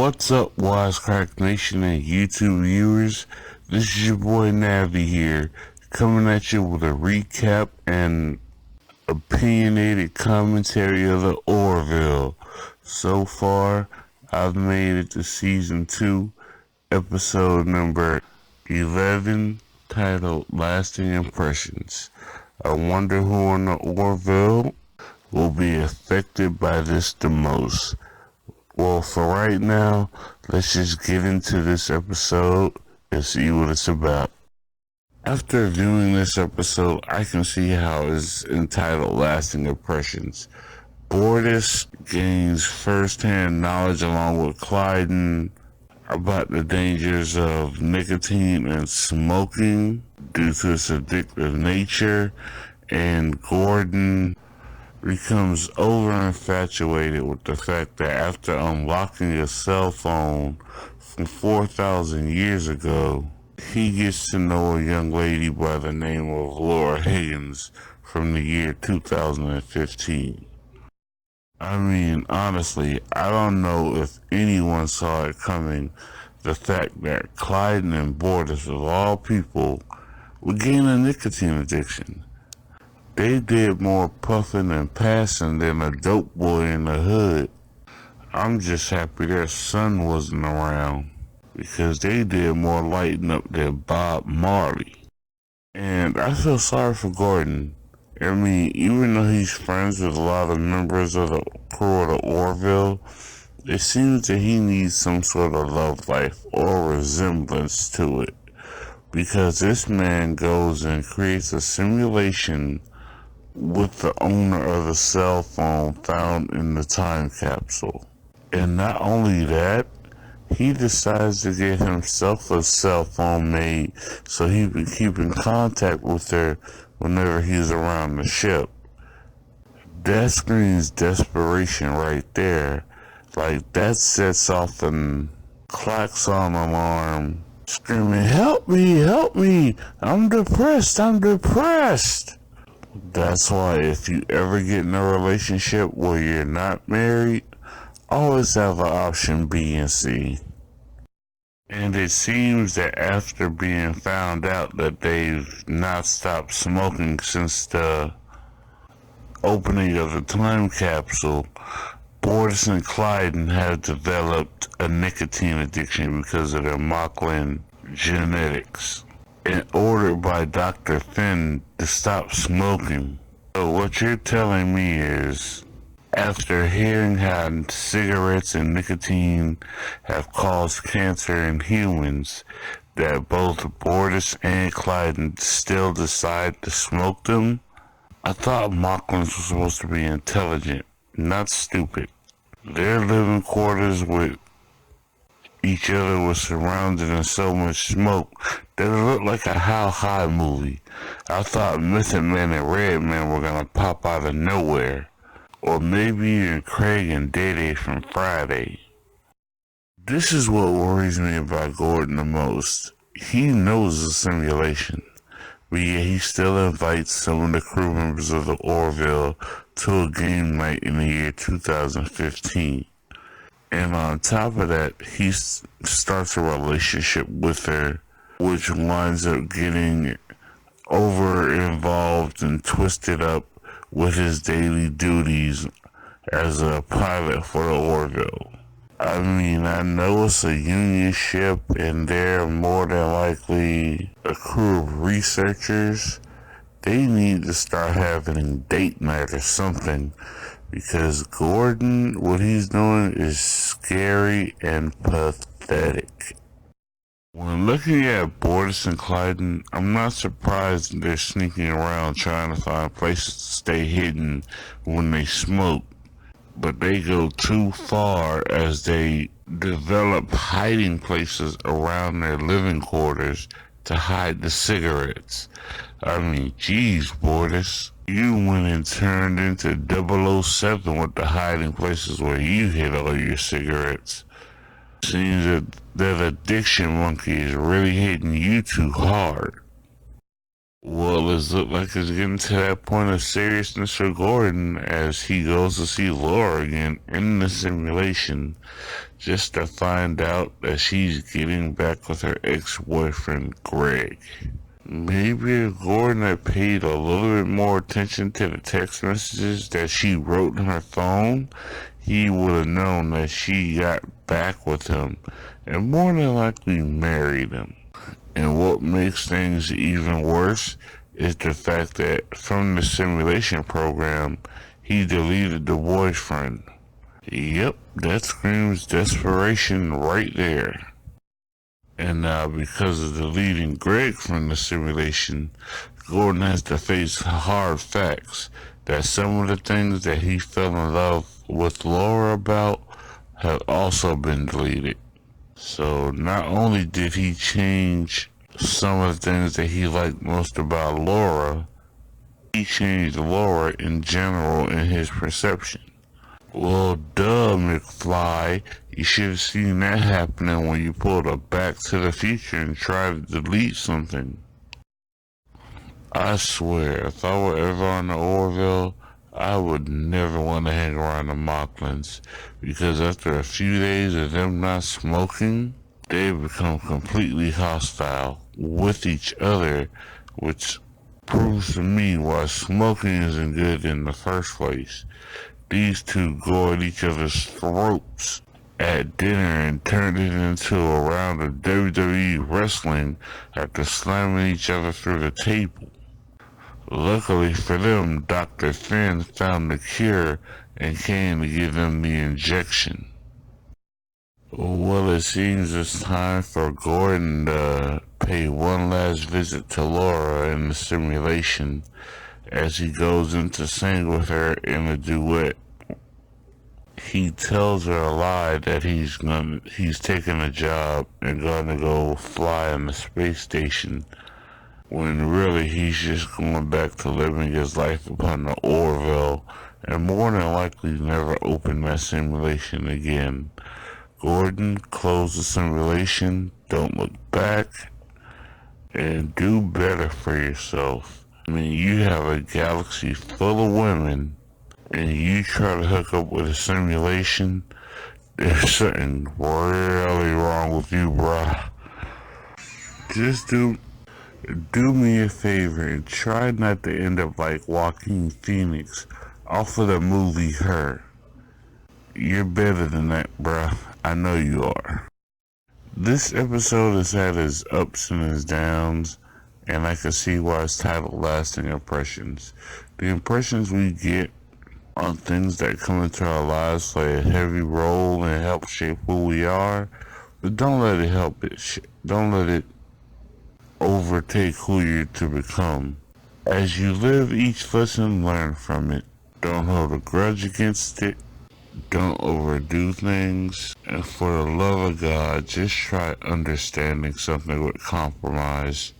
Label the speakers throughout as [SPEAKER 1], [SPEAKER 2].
[SPEAKER 1] What's up, Wisecrack Nation and YouTube viewers? This is your boy Navi here, coming at you with a recap and opinionated commentary of the Orville. So far, I've made it to Season 2, Episode number 11, titled Lasting Impressions. I wonder who in the Orville will be affected by this the most. Well, for right now, let's just get into this episode and see what it's about. After viewing this episode, I can see how it's entitled Lasting Impressions. Bordis gains first-hand knowledge along with Clyden about the dangers of nicotine and smoking due to its addictive nature, and Gordon becomes over-infatuated with the fact that after unlocking a cell phone from 4,000 years ago, he gets to know a young lady by the name of Laura Higgins from the year 2015. I mean, honestly, I don't know if anyone saw it coming, the fact that Clyden and Bordis, of all people, would gain a nicotine addiction. They did more puffing and passing than a dope boy in the hood. I'm just happy their son wasn't around, because they did more lighting up than Bob Marley. And I feel sorry for Gordon. I mean, even though he's friends with a lot of members of the crew of the Orville, it seems that he needs some sort of love life or resemblance to it. Because this man goes and creates a simulation with the owner of the cell phone found in the time capsule. And not only that, he decides to get himself a cell phone made so he can keep in contact with her whenever he's around the ship. That screams desperation right there. Like, that sets off a klaxon alarm screaming, help me, I'm depressed. That's why if you ever get in a relationship where you're not married, always have an option B and C. And it seems that after being found out that they've not stopped smoking since the opening of the time capsule, Bordis and Clyden have developed a nicotine addiction because of their Mocklin genetics, and ordered by Dr. Finn to stop smoking. So what you're telling me is, after hearing how cigarettes and nicotine have caused cancer in humans, that both Bordis and Clyden still decide to smoke them? I thought Mocklins were supposed to be intelligent, not stupid. Their living quarters with each other was surrounded in so much smoke that it looked like a How High movie. I thought Mythic Man and Red Man were gonna pop out of nowhere. Or maybe even Craig and Dede from Friday. This is what worries me about Gordon the most. He knows the simulation, but yet he still invites some of the crew members of the Orville to a game night in the year 2015. And on top of that, he starts a relationship with her, which winds up getting over-involved and twisted up with his daily duties as a pilot for the Orville. I mean, I know it's a Union ship and they're more than likely a crew of researchers. They need to start having date night or something, because Gordon, what he's doing is scary and pathetic. When looking at Bordis and Clyden, I'm not surprised they're sneaking around trying to find places to stay hidden when they smoke, but they go too far as they develop hiding places around their living quarters to hide the cigarettes. I mean, geez, Bordis, you went and turned into 007 with the hiding places where you hid all your cigarettes. Seems that addiction monkey is really hitting you too hard. Well, it look like it's getting to that point of seriousness for Gordon as he goes to see Laura again in the simulation, just to find out that she's getting back with her ex-boyfriend Greg. Maybe if Gordon had paid a little bit more attention to the text messages that she wrote in her phone, he would have known that she got back with him and more than likely married him. And what makes things even worse is the fact that from the simulation program, he deleted the boyfriend. Yep, that screams desperation right there. And now, because of deleting Greg from the simulation, Gordon has to face hard facts that some of the things that he fell in love with Laura about have also been deleted. So not only did he change some of the things that he liked most about Laura, he changed Laura in general in his perception. Well, duh, McFly. You should have seen that happening when you pulled a Back to the Future and tried to delete something. I swear, if I were ever on the Orville, I would never want to hang around the Mocklins, because after a few days of them not smoking, they become completely hostile with each other, which proves to me why smoking isn't good in the first place. These two go at each other's throats at dinner and turned it into a round of WWE wrestling after slamming each other through the table. Luckily for them, Dr. Finn found the cure and came to give them the injection. Well, it seems it's time for Gordon to pay one last visit to Laura in the simulation as he goes in to sing with her in a duet. He tells her a lie that he's taking a job and gonna go fly on the space station, when really he's just going back to living his life upon the Orville and more than likely never open that simulation again. Gordon, close the simulation, don't look back, and do better for yourself. I mean, you have a galaxy full of women, and you try to hook up with a simulation. There's something really wrong with you, bruh. Just do me a favor and try not to end up like Joaquin Phoenix off of the movie Her. You're better than that, bruh. I know you are. This episode has had its ups and its downs, and I can see why it's titled Lasting Impressions. The impressions we get on things that come into our lives play a heavy role and help shape who we are, but don't let it overtake who you're to become. As you live each lesson, learn from it. Don't hold a grudge against it. Don't overdo things. And for the love of God, just try understanding something with compromise.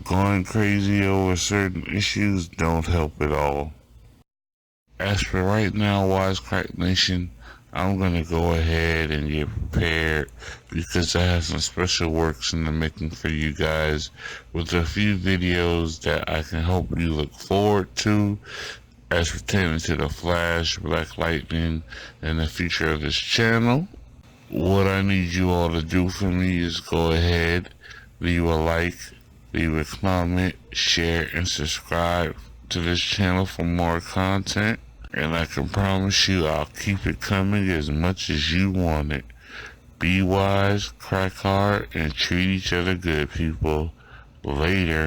[SPEAKER 1] Going crazy over certain issues don't help at all. As for right now, Wisecrack Nation, I'm gonna go ahead and get prepared because I have some special works in the making for you guys with a few videos that I can hope you look forward to as pertaining to the Flash, Black Lightning, and the future of this channel. What I need you all to do for me is go ahead, leave a like, leave a comment, share, and subscribe to this channel for more content. And I can promise you I'll keep it coming as much as you want it. Be wise, crack hard, and treat each other good, people. Later.